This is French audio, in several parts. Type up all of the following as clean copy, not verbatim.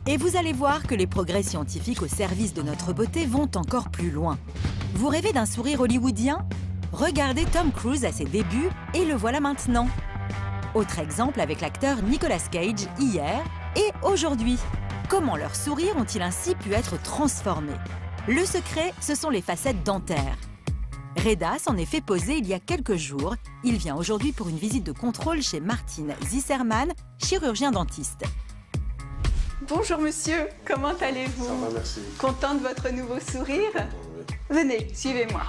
Et vous allez voir que les progrès scientifiques au service de notre beauté vont encore plus loin. Vous rêvez d'un sourire hollywoodien? Regardez Tom Cruise à ses débuts et le voilà maintenant. Autre exemple avec l'acteur Nicolas Cage hier et aujourd'hui. Comment leurs sourires ont-ils ainsi pu être transformés? Le secret, ce sont les facettes dentaires. Reda s'en est fait poser il y a quelques jours. Il vient aujourd'hui pour une visite de contrôle chez Martin Zisserman, chirurgien dentiste. Bonjour monsieur, comment allez-vous? Ça va, merci. Content de votre nouveau sourire? Venez, suivez-moi.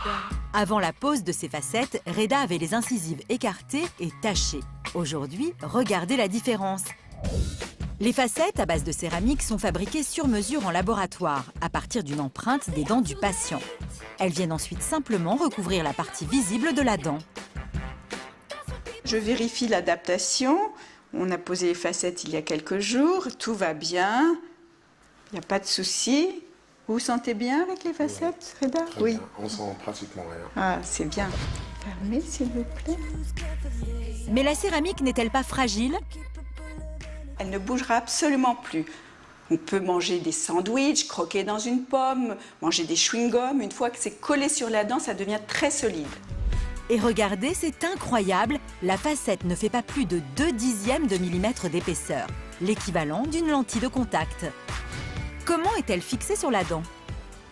Avant la pose de ses facettes, Reda avait les incisives écartées et tachées. Aujourd'hui, regardez la différence. Les facettes à base de céramique sont fabriquées sur mesure en laboratoire, à partir d'une empreinte des dents du patient. Elles viennent ensuite simplement recouvrir la partie visible de la dent. Je vérifie l'adaptation. On a posé les facettes il y a quelques jours, tout va bien, il n'y a pas de souci. Vous vous sentez bien avec les facettes, Reda? Très bien. On sent pratiquement rien. Ah, c'est bien. Fermez, s'il vous plaît. Mais la céramique n'est-elle pas fragile? Elle ne bougera absolument plus. On peut manger des sandwichs, croquer dans une pomme, manger des chewing-gums. Une fois que c'est collé sur la dent, ça devient très solide. Et regardez, c'est incroyable, la facette ne fait pas plus de 0,2 de millimètre d'épaisseur, l'équivalent d'une lentille de contact. Comment est-elle fixée sur la dent?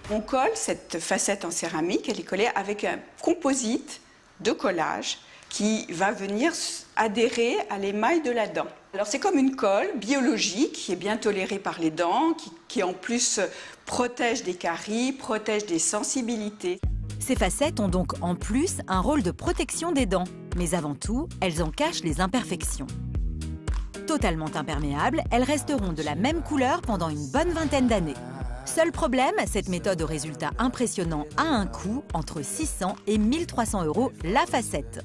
On colle cette facette en céramique, elle est collée avec un composite de collage qui va venir adhérer à l'émail de la dent. Alors c'est comme une colle biologique qui est bien tolérée par les dents, qui en plus protège des caries, protège des sensibilités. Ces facettes ont donc en plus un rôle de protection des dents, mais avant tout, elles en cachent les imperfections. Totalement imperméables, elles resteront de la même couleur pendant une bonne vingtaine d'années. Seul problème, cette méthode aux résultats impressionnants a un coût entre 600 et 1 300 € la facette.